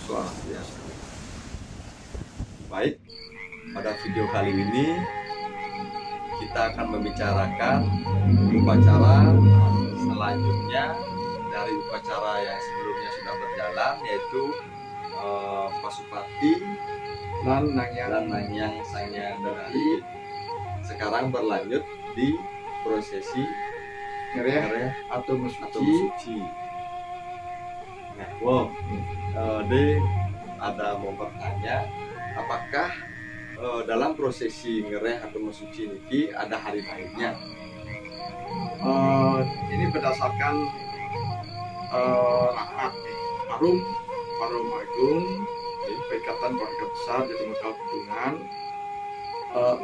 mahasiswa ya. Baik, pada video kali ini kita akan membicarakan upacara selanjutnya dari upacara yang sebelumnya sudah berjalan, yaitu Pasupati dan Nanyang Sanyang Dari. Sekarang berlanjut di prosesi ngereh atau atau mesuci. mesuci. Nah, wow, D ada mau bertanya, apakah dalam prosesi ngereh atau mesuci ini ada hari baiknya? Ini berdasarkan rapat Parum Agung Ikatan Keluarga Besar Jati Mekal Petungan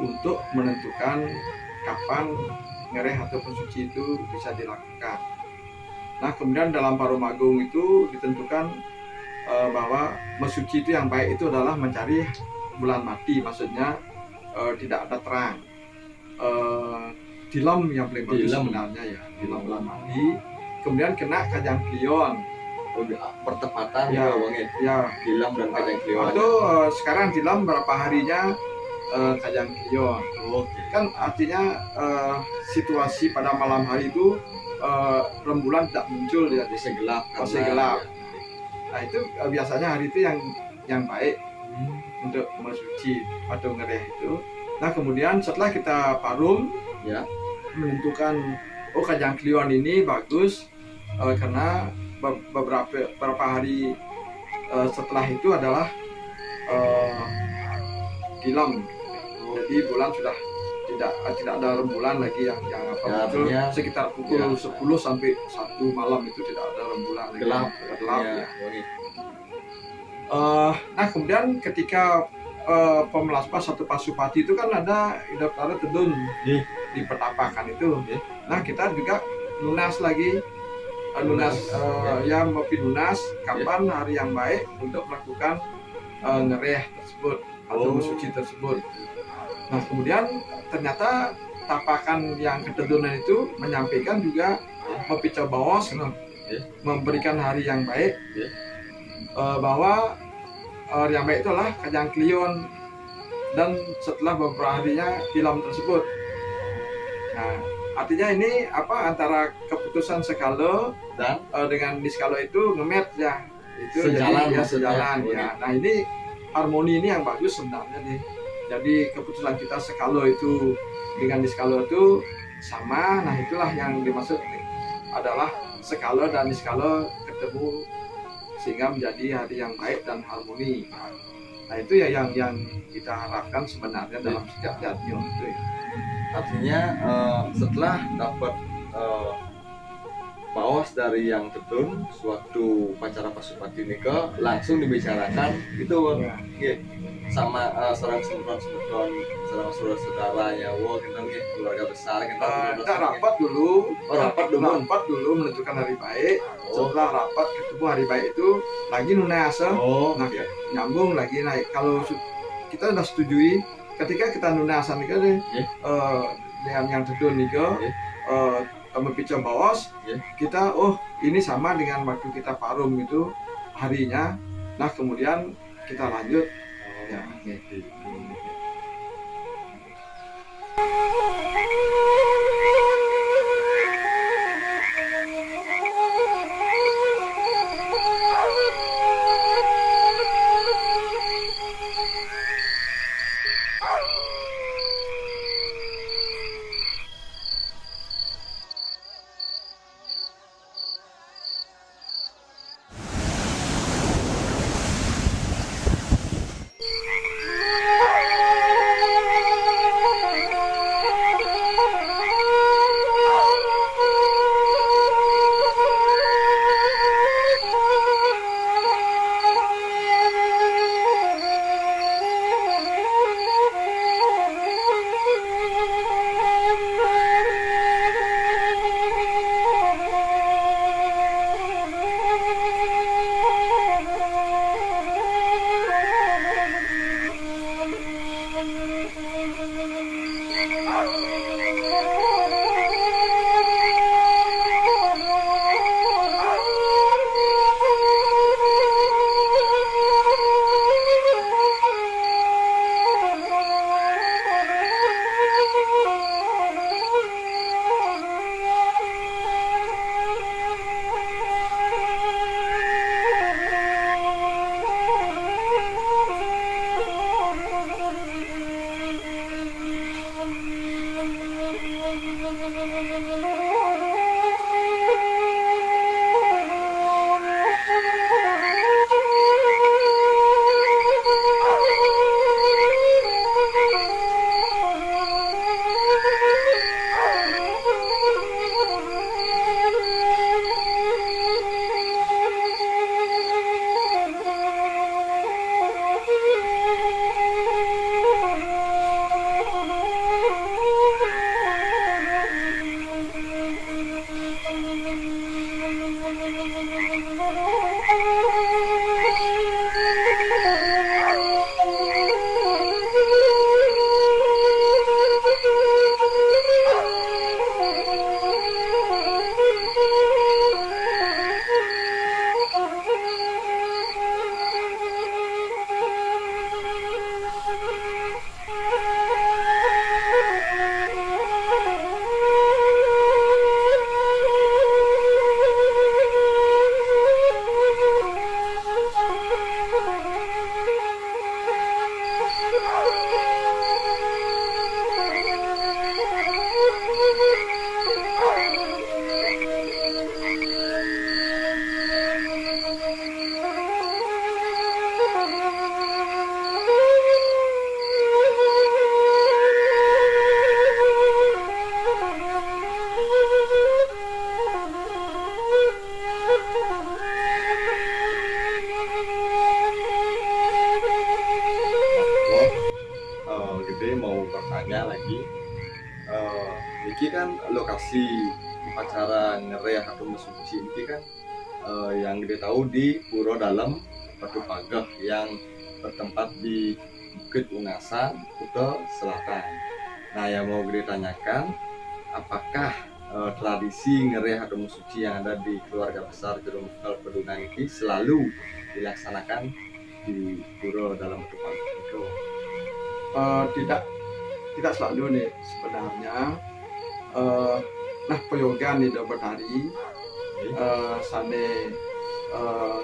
untuk menentukan kapan ngereh atau mesuci itu bisa dilakukan. Nah, kemudian dalam Parum Agung itu ditentukan bahwa mesuci itu yang baik itu adalah mencari bulan mati, maksudnya tidak ada terang. Tilam yang paling bagus sebenarnya ya, tilam bulan mati. Kemudian kena kajang klion. Pertepatan Ya, banget. Ya, Tilam dan kajang klion. itu sekarang tilam berapa harinya kajang klion. Oke. Kan artinya situasi pada malam hari itu rembulan tidak muncul ya, Masih gelap. Masih gelap. Nah, itu biasanya hari itu yang baik untuk mesuci atau ngereh itu. Nah, kemudian setelah kita parum Ya. menentukan kajang klion ini bagus karena beberapa hari setelah itu adalah tilam. Jadi bulan sudah tidak ada rembulan lagi yang muncul. Sekitar pukul 10 sampai 1 malam itu tidak ada rembulan lagi. Gelap ya. Nah, kemudian ketika pemelaspas atau Pasupati itu kan ada tedun di petapakan itu. Nah, kita juga lunas lagi, lunas kapan hari yang baik untuk melakukan ngereh tersebut atau mesuci tersebut. Nah, kemudian ternyata tapakan yang ketedunan itu menyampaikan juga Pepicau Baos memberikan hari yang baik, bahwa hari yang baik itu adalah kajang klion dan setelah beberapa harinya tilam tersebut. Nah, artinya ini antara keputusan Sekalo dan dengan Niskalo itu ngemet ya, itu sejalan ya. Nah, ini harmoni ini yang bagus sebenarnya nih. Jadi keputusan kita Sekalo itu dengan Niskalo itu sama. Nah, itulah yang dimaksud adalah Sekalo dan Niskalo ketemu sehingga menjadi hari yang baik dan harmoni. Nah, itu ya yang kita harapkan sebenarnya dalam setiap jatium itu ya. Artinya setelah dapat bawas dari yang tetun suatu upacara Pasupati Nika, langsung dibicarakan itu sama sarang semeton sarang saudara-saudaranya, kita nih keluarga besar kita rapat dulu rapat dulu menentukan hari baik. Setelah rapat ketemu hari baik itu lagi nunayasa. Nah, nyambung lagi. Nah, kalau kita sudah setujui ketika kita nunayasa nika dengan yang tetun nika Pepicau Baos, kita ini sama dengan waktu kita parum itu harinya. Nah, kemudian kita lanjut ya. Gede mau bertanya lagi, Niki kan lokasi upacara ngereah atau mesuci ini kan yang Gede tahu di Puro Dalam Batu Pagah yang bertempat di Bukit Ungasan, Kuta Selatan. Nah, yang mau Gede tanyakan, apakah tradisi ngereah atau mesuci yang ada di keluarga besar Jerung Pedunan ini selalu dilaksanakan di Puro Dalam Batu Pagah itu? Tidak selalu nih sebenarnya. Nah peyogan di Betari sane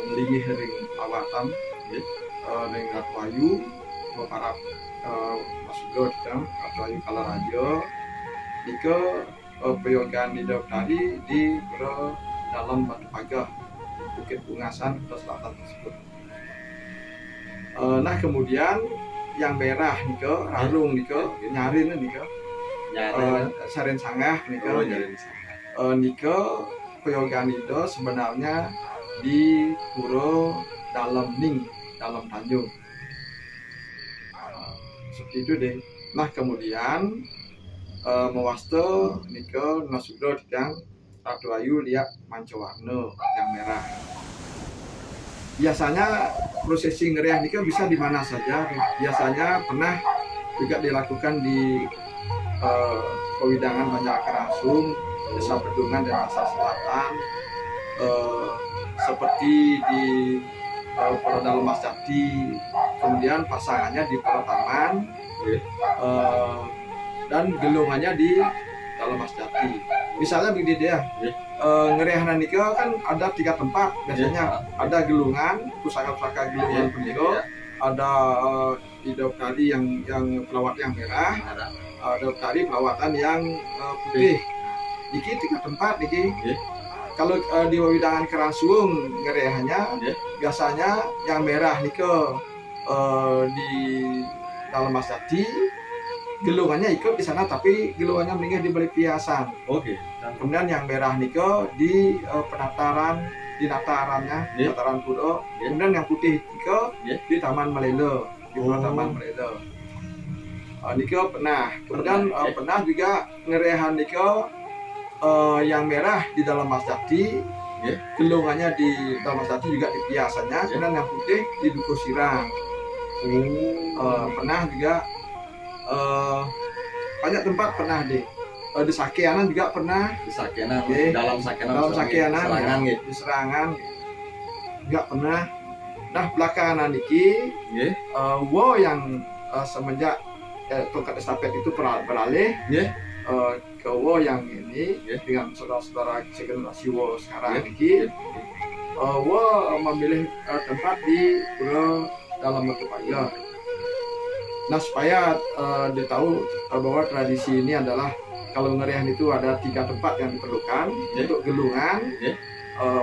ngelingih ring lawatan ring Ratu Ayu para masudo kita Ratu Ayu Kalarajo ika peyogan di Betari di Pura Dalam Batu Pagah Bukit Ungasan Kuta Selatan tersebut. Nah kemudian yang merah niko rarung niko nyarin niko saren sangah niko niko peyogan itu sebenarnya di Puro Dalam Ning Dalam Tanjung seperti itu deh. Nah kemudian mewasto niko nasudro yang Ratu Ayu liak mancowarno yang merah. Biasanya prosesi ngereah ini bisa di mana saja. Biasanya pernah juga dilakukan di Pewidangan Banjarkerasung, Desa Pedungan dan Desa Selatan, seperti di Pura Dalam Mas Jati, kemudian pasangannya di Pura Taman, dan gelungannya di Dalam Mas Jati. Misalnya begini dia, ngereah nikah kan ada 3 tempat biasanya. Ada gelungan, pusaka-pusaka gelungan peniro, ada hidup tadi yang pelawat yang merah, ada tadi pelawatan yang putih. Niki 3 tempat niki. Kalau di Wewidangan Kerasung ngereahnya biasanya yang merah nikah di Dalam Mas Jati. Gelungannya ikut di sana tapi gelungannya meninggal di balik piasan. Oke. Kemudian yang merah niko di penataran di natarannya, nataran Puro. Kemudian yang putih niko di Taman Melelo, di Taman Melelo. Niko pernah. Kemudian pernah juga ngerehan niko yang merah di Dalam Mas Jati. Gelungannya di Dalam Mas Jati juga di piasannya. Kemudian yang putih di Duku Sirang. Pernah juga banyak tempat pernah deh. Di Sakeanan juga pernah. Di Sakeanan, dalam Sakeanan di Serangan juga pernah. Nah belakangan niki wo yang semenjak tongkat estafet itu beralih ke wo yang ini dengan saudara-saudara segenerasi wo sekarang niki wo memilih tempat di Pura Dalam Batu Pagah. Nah supaya dia tahu bahwa tradisi ini adalah kalau ngereah itu ada 3 tempat yang diperlukan untuk gelungan,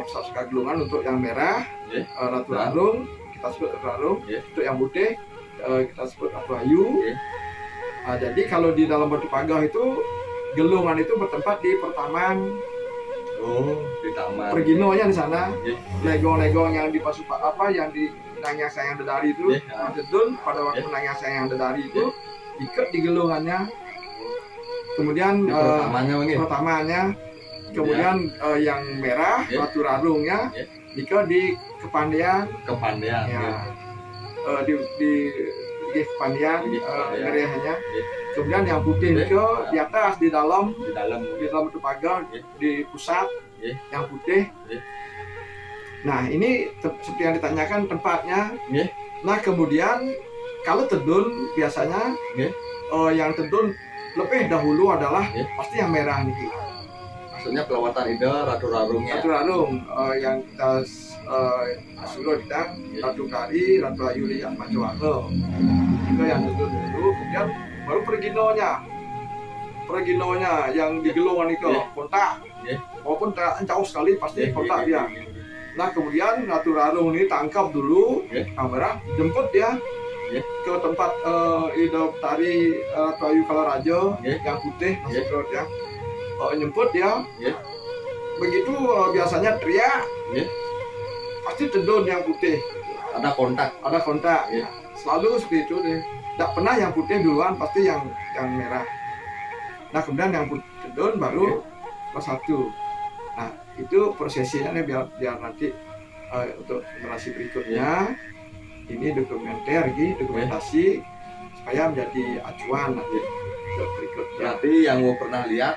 pusaka gelungan untuk yang merah, Ratu Rarung, kita sebut Ratu Rarung, untuk yang putih kita sebut Ratu Ayu. Jadi kalau di Dalam Batu Pagah itu gelungan itu bertempat di pertaman. Di taman. Perginonya di sana, legong-legong yang di pasupa apa yang di Nangya Sayang Dedari itu, betul pada waktu Nangya Sayang Dedari itu ikat di gelungannya. Kemudian pertamanya kemudian yang merah Ya. batu rarungnya Ya. Nika di kepandian kepandian ya ya. di kepandian Di kepandian. ngerehnya. Ya. Kemudian yang putih Ya. Nika di atas di dalam Di dalam itu pagar Ya. di pusat Ya. yang putih. Ya. Nah ini seperti yang ditanyakan tempatnya. Ya. Nah kemudian kalau tedun biasanya Ya. yang tedun lebih dahulu adalah Ya. pasti yang merah nih. Maksudnya pelawatan ide ratu rarungnya. Ratu Rarung yang kita suruh kita Ratu Kari, Ratu Ayuli yang Macuano itu yang tedun dulu. Kemudian baru perginonya yang di gelongan itu Ya. kontak. Ya. Walaupun jauh sekali pasti Ya. kontak Ya. dia. Nah kemudian Ratu Rarung ini tangkap dulu Ya. kamera, jemput dia Ya. ke tempat hidup tari Ratu Ayu Kalarajo Ya. yang putih Ya. masuk ya. Nyemput dia. Ya. Begitu biasanya teriak. Ya. Pasti tedun yang putih. Ada kontak. Ada kontak. Ya. Selalu seperti itu deh. Tidak pernah yang putih duluan, pasti yang merah. Nah kemudian yang putih tedun baru kelas 1. Nah itu prosesinya nih biar nanti untuk generasi berikutnya ini dokumentasi supaya menjadi acuan nanti untuk berikutnya. Berarti yang gue pernah lihat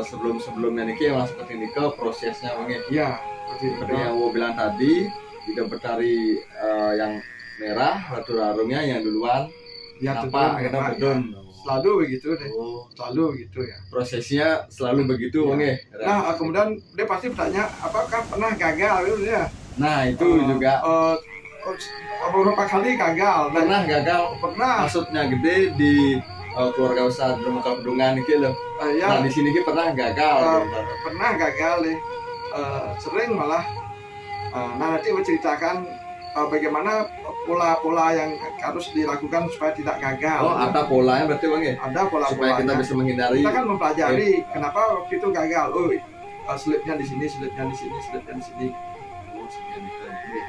sebelumnya niki yang seperti ini ke prosesnya mungkin. Iya, Seperti yang gue bilang tadi, tidak bertari yang merah, ratu rarungnya yang duluan. ya Apa kita tedun. bedun. Selalu begitu deh. Oh, Selalu begitu ya. prosesnya selalu begitu, Ya. Bang. Nah, kemudian dia pasti bertanya, apakah pernah gagal gitu ya? Nah, itu juga Beberapa kali gagal. Nah, pernah gagal. pernah. Maksudnya gede di keluarga besar di muka pedungan iki loh. Ya, Nah, di sini ki pernah gagal. pernah gagal deh. Sering malah. Nah, nanti saya ceritakan bagaimana pola-pola yang harus dilakukan supaya tidak gagal. Oh, ada polanya berarti, Bang ya? Ada Supaya kita pola-polanya. bisa menghindari. Kita kan mempelajari kenapa waktu itu gagal. Slipnya di sini, slipnya di sini, slipnya di sini. Oh, sekian gitu.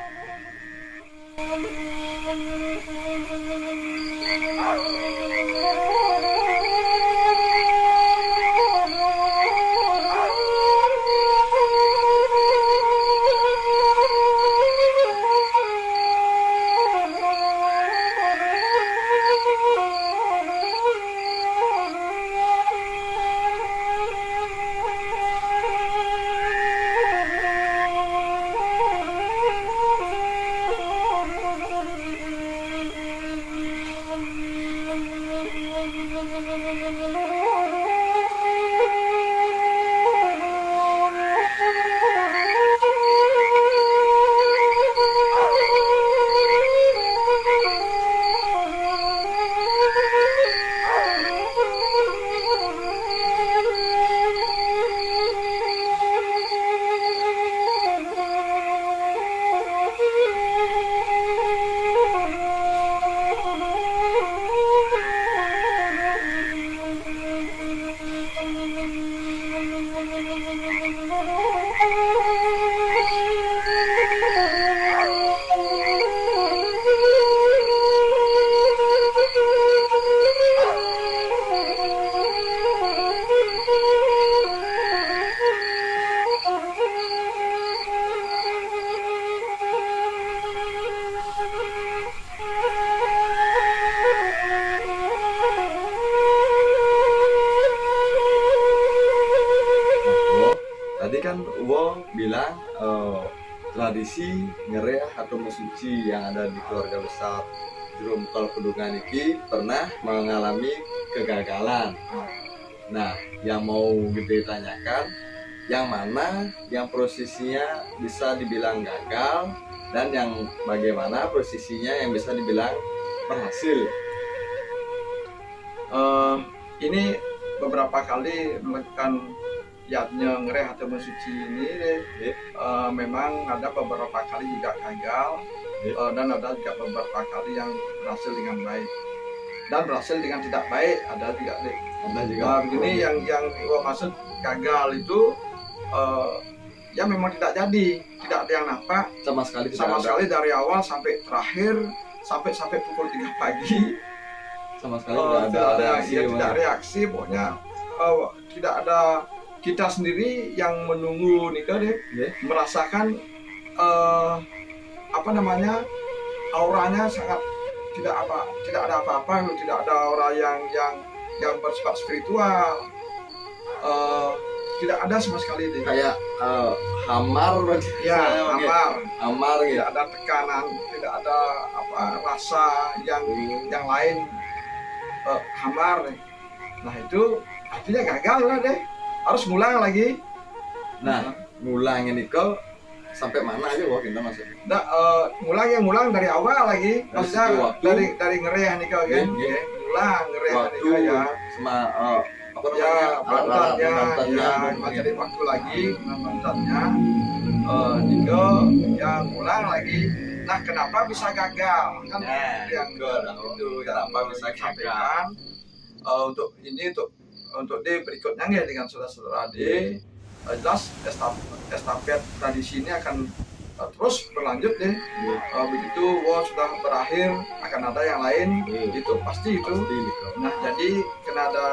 Tadi kan Uwo bilang tradisi ngereah atau mesuci yang ada di keluarga besar Jero Mukal Pedungan ini pernah mengalami kegagalan. Nah, yang mau gede tanyakan, yang mana yang prosesinya bisa dibilang gagal dan yang bagaimana prosesinya yang bisa dibilang berhasil. Ini beberapa kali melakukan yatnya ngereh atau mensuci ini memang ada beberapa kali juga gagal dan ada juga beberapa kali yang berhasil dengan baik dan berhasil dengan tidak baik ada juga deh. Ada juga Begini yang gua maksud gagal itu ya memang tidak jadi, tidak ada yang nampak sama sekali tidak sama ada. sekali dari awal sampai terakhir sampai pukul 3 pagi Sama sekali tidak ada tidak ada reaksi, ya, Bang. tidak reaksi pokoknya tidak kita sendiri yang menunggu nikah deh Ya. merasakan apa namanya, auranya sangat tidak ada apa-apa, tidak ada aura yang bersifat spiritual, tidak ada sama sekali deh. Kayak hamar berarti. Ya, Oke. hamar, Hamar gitu. tidak ada tekanan, tidak ada apa rasa yang lain, hamar deh. Nah itu artinya gagal lah deh, harus ngulang lagi. Nah, ngulangnya nikah sampai mana aja wah kita maksudnya? Ngulang dari awal lagi, Dari segi maksudnya waktu. dari ngereh nikah kan, Iya, iya. ya, ngulang ngereh Waktu nikah ya, sama apa ya namanya? penontonnya, ya cari waktu lagi penontonnya, nikah, ya ngulang lagi. Nah kenapa bisa gagal kan? Nah, Yang itu kenapa bisa gagal? sampaikan untuk ini untuk D berikutnya ya dengan saudara-saudara D, jelas estafet tradisi ini akan terus berlanjut deh. Begitu sudah berakhir akan ada yang lain, itu pasti itu. Pasti nikah. Nah jadi karena ada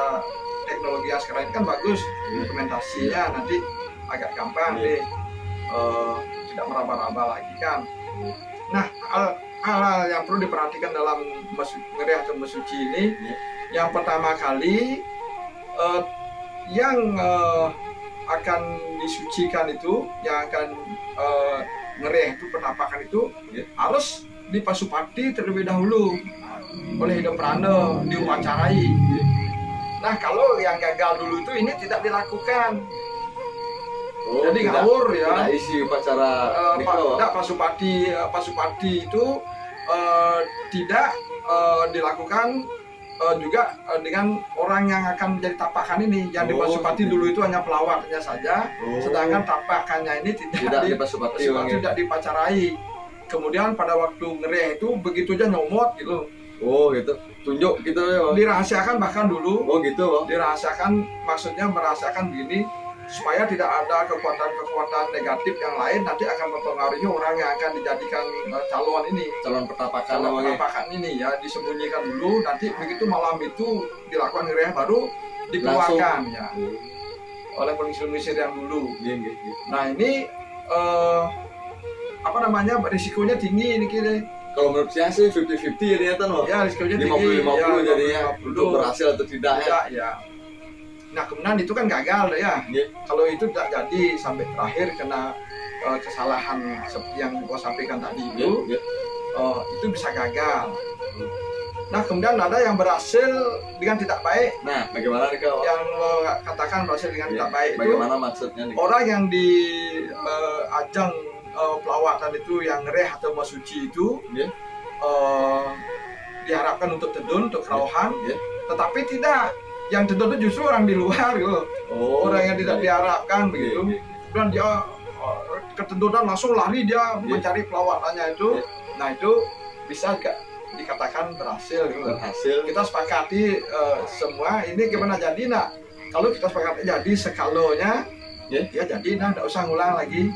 teknologi yang sekarang ini kan bagus, implementasinya nanti agak gampang deh, tidak meraba-raba lagi kan. Nah hal yang perlu diperhatikan dalam ngereh atau mesuci ini, yang pertama kali yang akan disucikan itu, yang akan ngereh itu, penampakan itu harus dipasupati terlebih dahulu oleh Hidam Prana, diupacarai. Nah kalau yang gagal dulu itu ini tidak dilakukan, jadi ngawur ya. Tidak isi upacara nikah. Tidak, pasupati itu tidak dilakukan juga dengan orang yang akan menjadi tapakan ini. Yang dipasupati dulu itu hanya pelawatnya saja, sedangkan tapakannya ini tidak dipasupati, tidak dipacarai. Kemudian pada waktu ngereh itu begitu aja nyomot gitu. Oh gitu, tunjuk gitu ya. Dirahasiakan bahkan dulu. Oh gitu. Dirahasiakan, maksudnya merahasiakan begini supaya tidak ada kekuatan negatif yang lain nanti akan mempengaruhi orang yang akan dijadikan calon ini, calon penampakan ini ya, disembunyikan dulu, nanti begitu malam itu dilakukan ngereh baru dikeluarkan ya oleh pengisi yang dulu. Nah ini apa namanya, risikonya tinggi ini kira. Kalau menurut saya sih 50-50 ya ternyata loh. Ya risikonya tinggi. 50-50 ya, jadinya untuk berhasil atau tidak ya. Nah kemudian itu kan gagal ya. Kalau itu tidak jadi sampai terakhir kena kesalahan seperti yang gua sampaikan tadi itu bisa gagal. Nah kemudian ada yang berhasil dengan tidak baik. Nah bagaimana nih kau? Yang katakan berhasil dengan tidak baik bagaimana itu maksudnya nih? Orang yang di ajang pelawatan itu, yang ngereh atau masuci itu diharapkan untuk tedun, untuk kerauhan, tetapi tidak. Yang tedun itu justru orang di luar gitu. Orang yang tidak diharapkan begitu. Dan dia keteduran langsung lari dia mencari pelawatannya itu. Nah itu bisa gak dikatakan berhasil gitu. Berhasil. Kita sepakati semua ini gimana jadi. Nah kalau kita sepakati jadi sekalonya ya jadi, nah tidak usah ngulang lagi.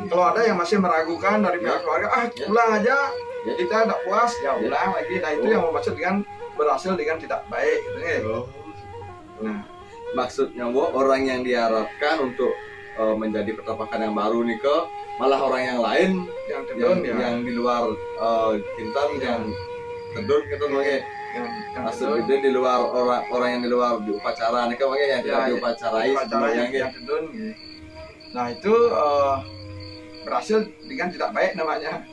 Kalau ada yang masih meragukan dari pihak keluarga, ulang aja, kita tidak puas, ya ulang lagi. Nah itu yang maksud dengan berhasil dengan tidak baik gitu. Nah maksudnya orang yang diharapkan untuk menjadi pertapakan yang baru nih ke malah orang yang lain yang di luar kintan yang tedun gitu makanya maksudnya di luar orang yang di luar di upacara nih makanya yang tidak diupacarai sebenarnya tedun. Nah itu berhasil dengan tidak baik namanya.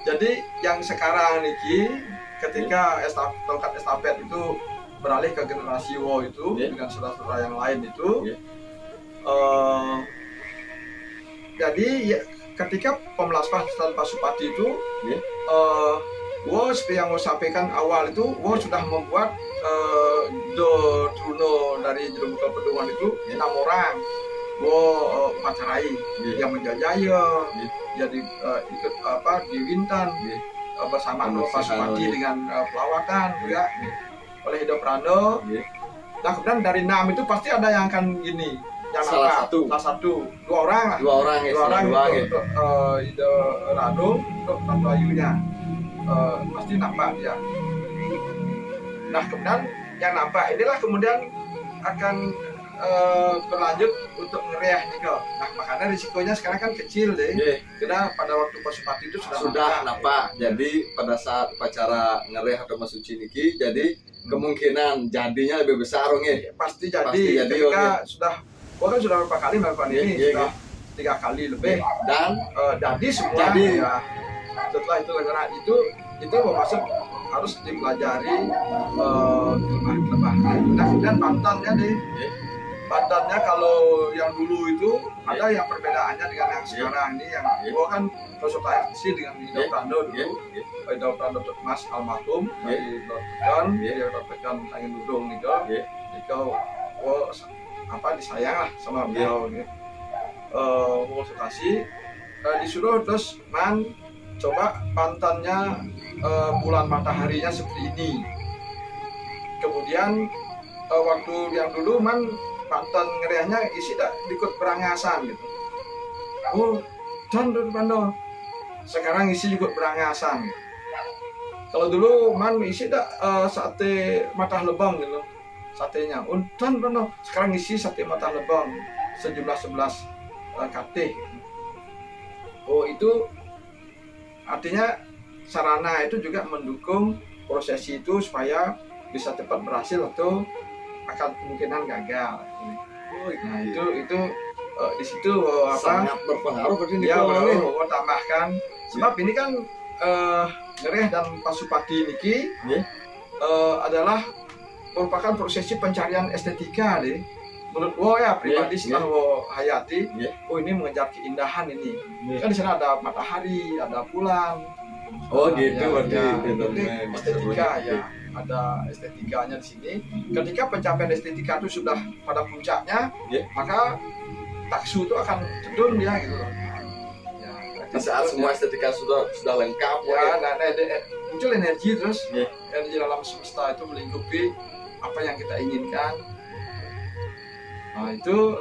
Jadi yang sekarang niki ketika tongkat estafet itu beralih ke generasi wo itu dengan saudara-saudara yang lain itu, jadi ya, ketika pemelaspasan Pasupati itu, wo seperti yang wo sampaikan awal itu, wo sudah membuat do truno dari Jerumuka Pedoman itu 6 orang. Wo upacarai yang menjajaya, jadi ikut di Wintan bersama Pasupati dengan pelawatan juga oleh Hidam Prana. Nah kemudian dari 6 itu pasti ada yang akan gini, yang salah satu, dua orang untuk Hidam Rado, untuk Ratu Ayunya pasti nampak ya. Nah kemudian yang nampak inilah kemudian akan berlanjut untuk ngereah nih kok. Nah makanya risikonya sekarang kan kecil deh. Nggih. Karena pada waktu Pasupati itu Sudah napa. Jadi pada saat upacara ngereh atau masuci niki, jadi kemungkinan jadinya lebih besar nggih. Pasti jadi. Pasti jadi, Ketika sudah, gua kan sudah berapa kali melakukan Iya, ini, iya, sudah 3 kali lebih. Dan Jadi semua. Jadi. Ya. Setelah itu karena itu maksud harus dipelajari kelemahan. Nah kemudian pantannya deh. Pantannya kalau yang dulu itu ada yang perbedaannya dengan yang sekarang ini, yang gua kan konsultasi dengan Indo Prando dulu. Indo Prando Mas almarhum dari Dortekan, dia Dortekan Angin Dudung nih kau. Gua disayang lah sama beliau nih. Konsultasi disuruh terus coba pantannya bulan mataharinya seperti ini. Kemudian waktu yang dulu pantan ngeriahnya isi tak ikut berangasan gitu. Dan Pando sekarang isi juga berangasan gitu. Kalau dulu isi tak sate matah lebang gitu satenya. Dan Pando sekarang isi sate matah lebang sejumlah 11 KT. Itu artinya sarana itu juga mendukung prosesi itu supaya bisa cepat berhasil atau akan kemungkinan gagal. Nah itu di situ sangat berpengaruh berarti ya mau tambahkan sebab ini kan ngereh dan Pasupati niki adalah merupakan prosesi pencarian estetika deh. Menurut ya pribadi setelah hayati, ini mengejar keindahan ini. Kan di sana ada matahari, ada bulan. Gitu berarti estetika ya. Ada estetikanya di sini. Ketika pencapaian estetika itu sudah pada puncaknya, maka taksu itu akan cenderung dia gitu. Ya, di saat semua estetika sudah lengkap, muncul energi terus, energi dalam semesta itu melingkupi apa yang kita inginkan. Nah itu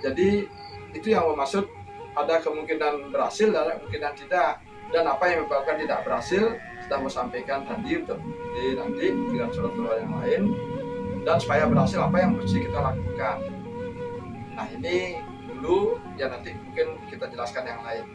jadi itu yang maksud ada kemungkinan berhasil dan kemungkinan tidak. Dan apa yang menyebabkan tidak berhasil sudah mau sampaikan tadi untuk nanti dengan surat-surat yang lain, dan supaya berhasil apa yang mesti kita lakukan. Nah ini dulu ya, nanti mungkin kita jelaskan yang lain.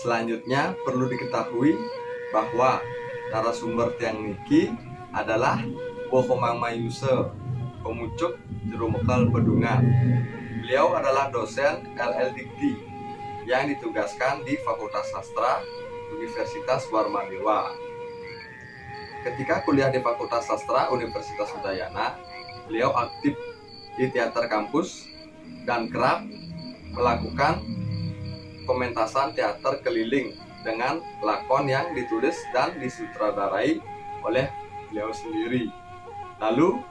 Selanjutnya perlu diketahui bahwa narasumber tiang niki adalah Bohomang Mayuse, pemucuk jero mekal Bedungan. Beliau adalah dosen LL.Dikti yang ditugaskan di Fakultas Sastra Universitas Warmadewa. Ketika kuliah di Fakultas Sastra Universitas Udayana, beliau aktif di teater kampus dan kerap melakukan pementasan teater keliling dengan lakon yang ditulis dan disutradarai oleh beliau sendiri. Lalu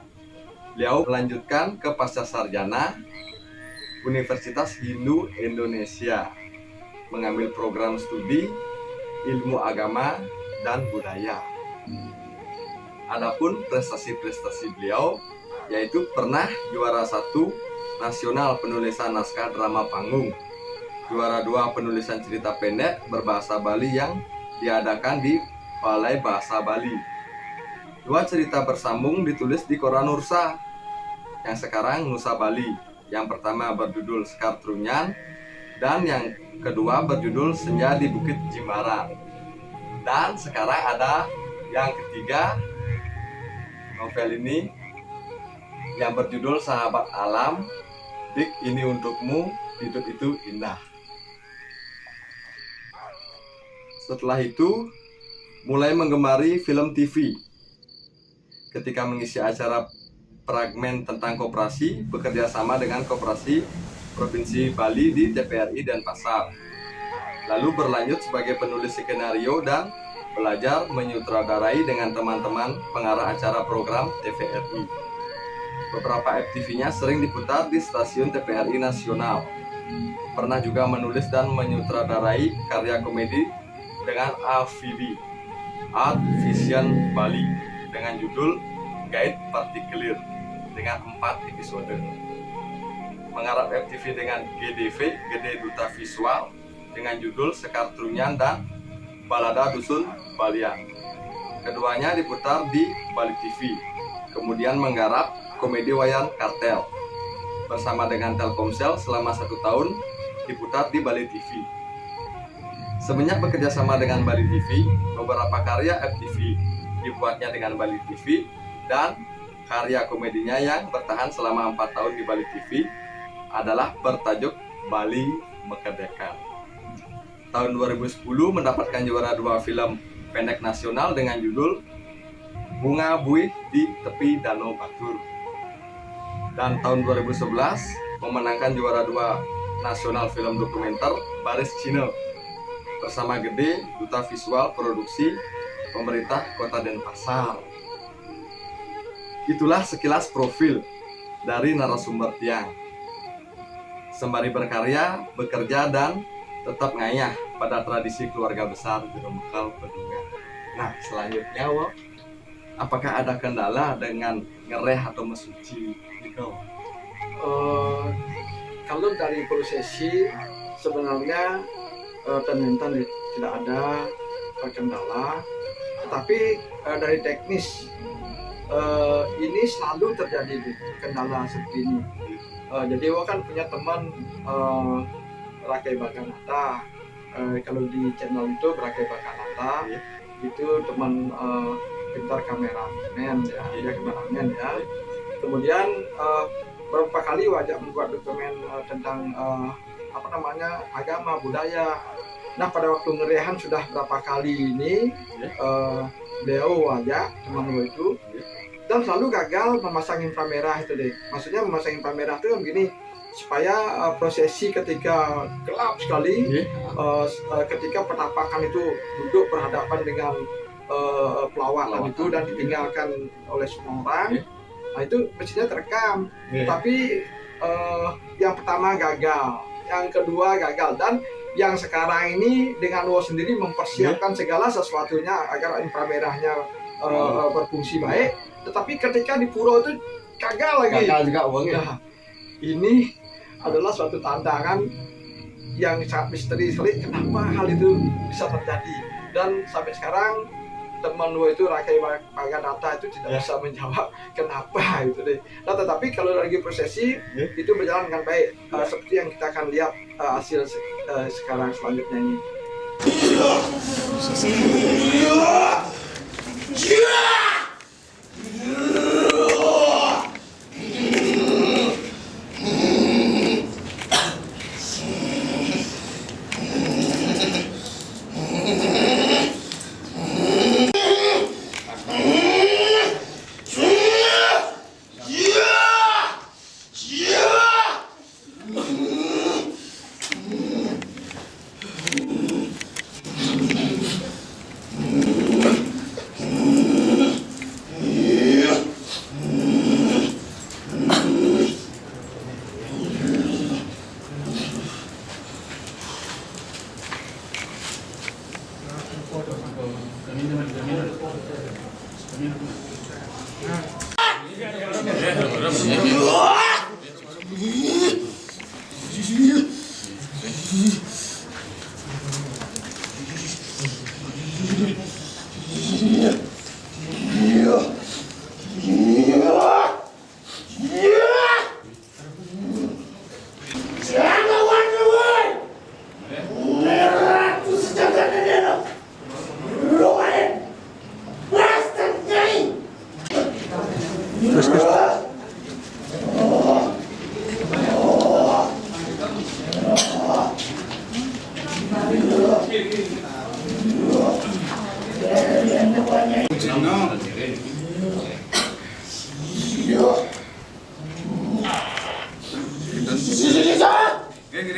beliau melanjutkan ke Pascasarjana Universitas Hindu Indonesia, mengambil program studi ilmu agama dan budaya. Adapun prestasi-prestasi beliau yaitu pernah juara 1 nasional penulisan naskah drama panggung, juara 2 penulisan cerita pendek berbahasa Bali yang diadakan di Balai Bahasa Bali. 2 cerita bersambung ditulis di Koran Nursa yang sekarang Nusa Bali. Yang pertama berjudul Sekar Trunyan dan yang kedua berjudul Senja di Bukit Jimbaran. Dan sekarang ada yang ketiga novel ini yang berjudul Sahabat Alam, Dik Ini Untukmu, Hidup Itu Indah. Setelah itu mulai menggemari film TV. Ketika mengisi acara fragmen tentang koperasi, bekerja sama dengan Koperasi Provinsi Bali di TPRI Denpasar. Lalu berlanjut sebagai penulis skenario dan belajar menyutradarai dengan teman-teman pengarah acara program TVRI. Beberapa FTV-nya sering diputar di stasiun TPRI nasional. Pernah juga menulis dan menyutradarai karya komedi dengan AVB, Art Vision Bali, dengan judul Guide Partikelir dengan 4 episode. Mengarah FTV dengan GDV, Gede Duta Visual, dengan judul Sekar Trunyan dan Balada Dusun Balian. Keduanya diputar di Bali TV. Kemudian menggarap komedi wayang Kartel bersama dengan Telkomsel selama 1 tahun diputar di Bali TV. Semenjak bekerja sama dengan Bali TV, beberapa karya FTV dibuatnya dengan Bali TV dan karya komedinya yang bertahan selama 4 tahun di Bali TV adalah bertajuk Bali Mekedekan. Tahun 2010 mendapatkan juara 2 film pendek nasional dengan judul Bunga Buih di Tepi Danau Batur. Dan tahun 2011 memenangkan juara 2 nasional film dokumenter Baris Cina bersama Gede Duta Visual Produksi Pemerintah Kota Denpasar. Itulah sekilas profil dari narasumber tiang. Sembari berkarya, bekerja, dan tetap ngayah pada tradisi keluarga besar jero mekal Bedungan. Nah, selanjutnya, apakah ada kendala dengan ngereh atau mesuci gitu? Kalau dari prosesi sebenarnya ternyata tidak ada kendala, tetapi dari teknis ini selalu terjadi kendala seperti ini. Jadi kan punya teman Rakai Baganata, kalau di channel itu Rakai Baganata itu teman pintar kameramen ya, dia kameramen ya. Kemudian beberapa kali wajah membuat dokumen tentang agama budaya. Nah, pada waktu ngerehan sudah berapa kali ini beliau wajah teman gue itu dan selalu gagal memasang inframerah itu deh. Maksudnya memasang inframerah itu kan begini, supaya prosesi ketika gelap sekali, ketika penampakan itu duduk berhadapan dengan pelawatan itu dan ditinggalkan oleh semua orang, nah itu mestinya terekam. Tapi yang pertama gagal, yang kedua gagal, dan yang sekarang ini dengan Wo sendiri mempersiapkan segala sesuatunya agar inframerahnya berfungsi baik, tetapi ketika di pura itu gagal lagi. Gagal juga uangnya. Nah, ini adalah suatu tantangan yang sangat misteri sekali, kenapa hal itu bisa terjadi. Dan sampai sekarang teman Wo itu Rakai Baganata itu tidak bisa menjawab kenapa itu deh. Nah, tetapi kalau lagi prosesi itu berjalan dengan baik, seperti yang kita akan lihat hasil sekarang selanjutnya ini.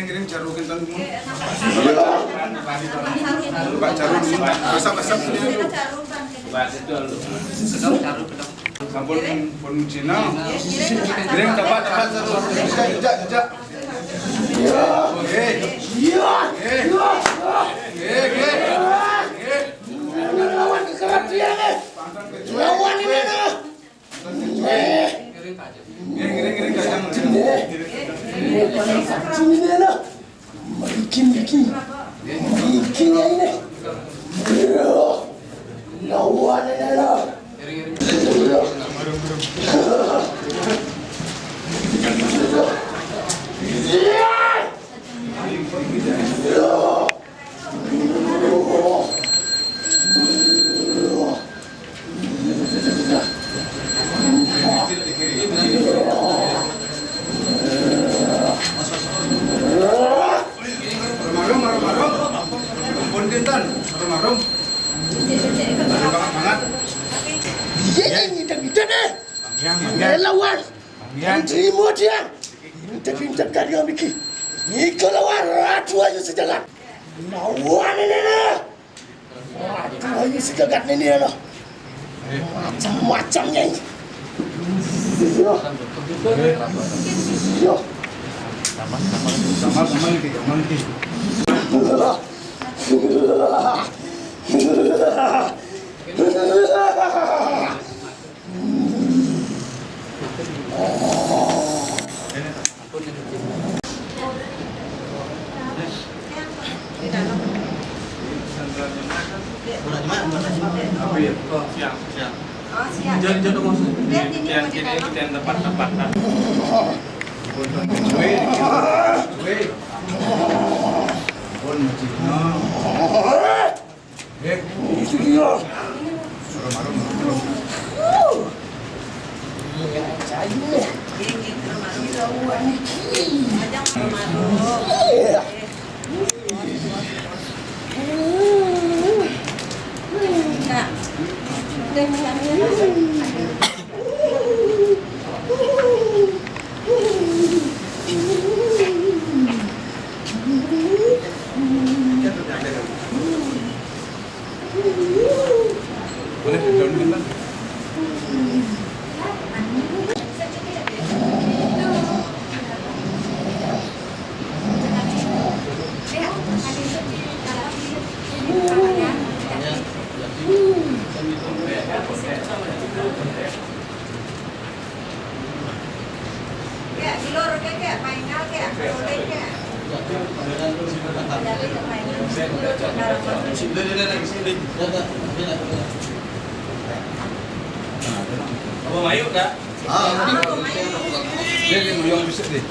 Kirim jarum kintan dulu. Pak jarum dulu. Besap-besap ini. Sampun pun Cina. Kirim cepat jarum. Jejak. Oke. Lawan kekerap dia nih. Lawan ini nih. Kirim gajah. Sini deh lo. Bikin ya ini. Lawan ini lo. Marum. Banget. Iya ini dan deh. Lawan. Terima dia. Pintar kali yang bikin. Ini lawan ratu aja sejalan. Lawan ini lah. Ratu aja sejagat ini lah. Macam-macamnya ini. Sama lagi. Apa mayu kak? Dia yang bisa deh.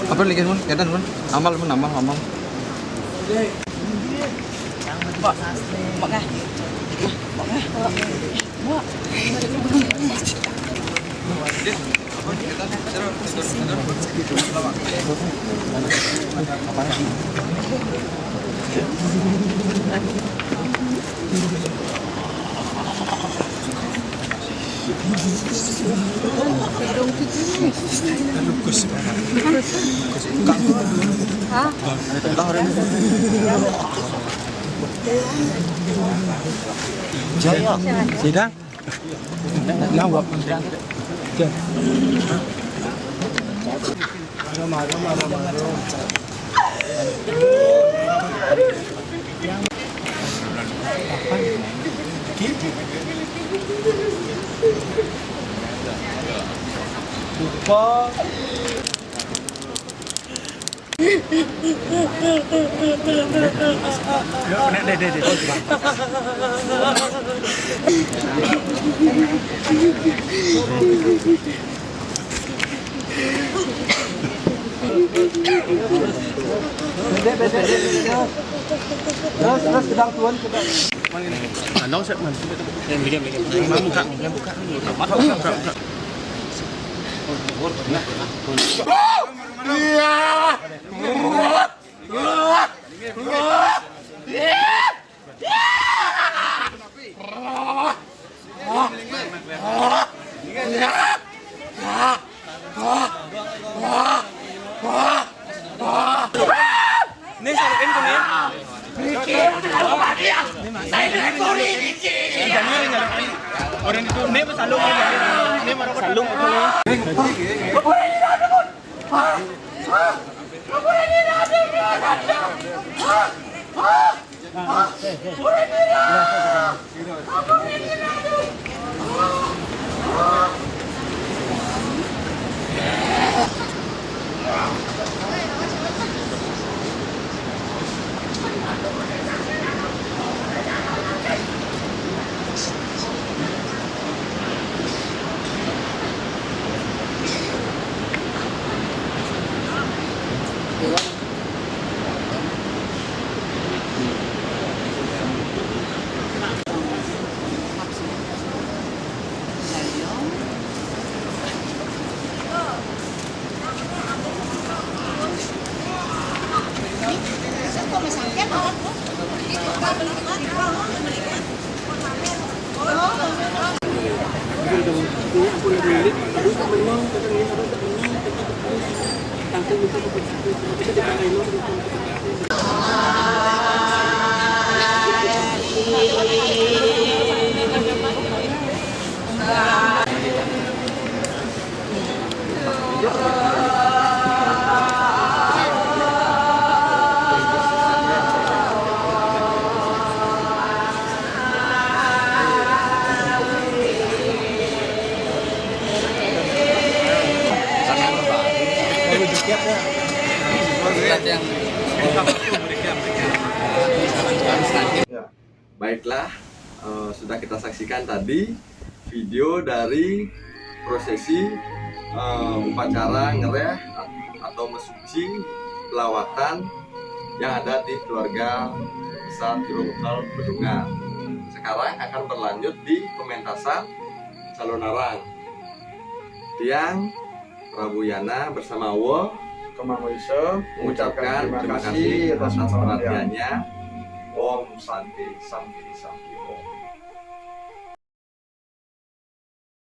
Apa lagi mun? Kedan mun. Amal mun amal. Sidang. Nawab. Lupa. Terus sedang tuan kita. Nong set man. Buka. Orang itu nih salung nih marah salung Baiklah, sudah kita saksikan tadi video dari prosesi upacara ngereh atau mesuci pelawatan yang ada di keluarga besar Juru Bekal Bedungan. Sekarang akan berlanjut di pementasan Calonarang. Tiang Prabu Yana bersama Wo Kemamoisa mengucapkan terima kasih atas perhatiannya. Om Santi Santi Santi Om.